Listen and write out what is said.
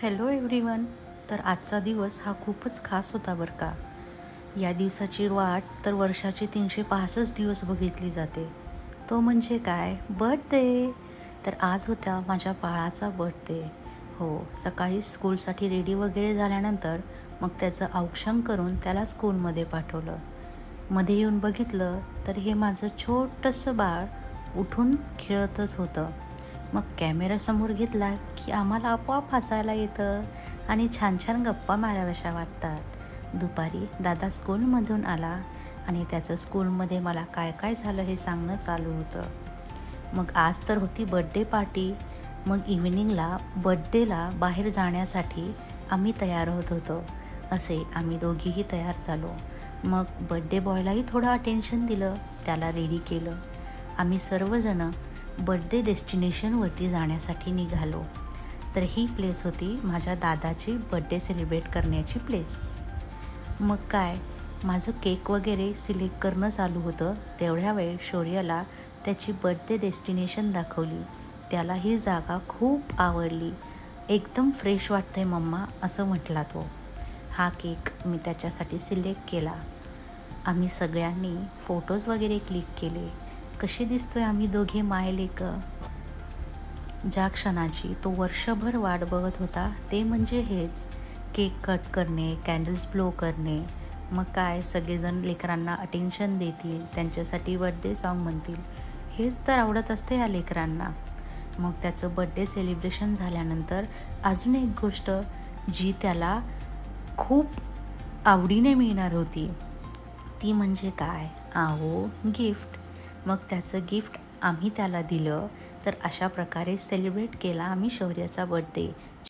Hello everyone. तर आजचा दिवस हा खूपच खास होता बरं का. या दिवसाची वाट तर वर्षाचे 365 दिवस बघितली जाते. तो म्हणजे काय, बर्थडे. तर आज होता माझ्या बाळाचा बर्थडे. हो, सकाळी स्कूलसाठी रेडी वगैरे झाल्यानंतर मग त्याचं औक्षण करून त्याला स्कूलमध्ये पाठवलं. मध्ये येऊन बघितलं तर हे माझं छोटंसं बाळ उठून खेळतच होतं. मग कॅमेरासमोर घेतला की आम्हाला आपोआप हसायला येतं आणि छान छान गप्पा माराव्याशा वाटतात. दुपारी दादा स्कूलमधून आला आणि त्याचं स्कूलमध्ये मला काय काय झालं हे सांगणं चालू होतं. मग आज तर होती बड्डे पार्टी. मग इव्हिनिंगला बड्डेला बाहेर जाण्यासाठी आम्ही तयार होत होतो. असे आम्ही दोघीही तयार झालो. मग बड्डे बॉयलाही थोडं अटेन्शन दिलं, त्याला रेडी केलं. आम्ही सर्वजणं बड्डे डेस्टिनेशनवरती जाण्यासाठी निघालो. तर ही प्लेस होती माझ्या दादाची बड्डे सेलिब्रेट करण्याची प्लेस. मग काय, माझं केक वगैरे सिलेक्ट करणं चालू होतं. तेवढ्या वेळ शौर्याला त्याची बड्डे डेस्टिनेशन दाखवली. त्याला ही जागा खूप आवडली. एकदम फ्रेश वाटतंय मम्मा, असं म्हटला तो. हा केक मी त्याच्यासाठी सिलेक्ट केला. आम्ही सगळ्यांनी फोटोज वगैरे क्लिक केले. कसे दिसतोय आम्ही दोघे मायलेकं. ज्या क्षणाची तो वर्षभर वाट बघत होता ते म्हणजे हेच, केक कट करणे, कॅन्डल्स ब्लो करणे. मग काय, सगळेजण लेकरांना अटेन्शन देतील, त्यांच्यासाठी बड्डे सॉन्ग म्हणतील. हेच तर आवडत असते या लेकरांना. मग त्याचं बड्डे सेलिब्रेशन झाल्यानंतर अजून एक गोष्ट जी त्याला खूप आवडीने मिळणार होती ती म्हणजे काय, गिफ्ट. मग त्याचं गिफ्ट आम्ही त्याला दिलं. तर अशा प्रकारे सेलिब्रेट केला आम्ही शौर्याचा बड्डे.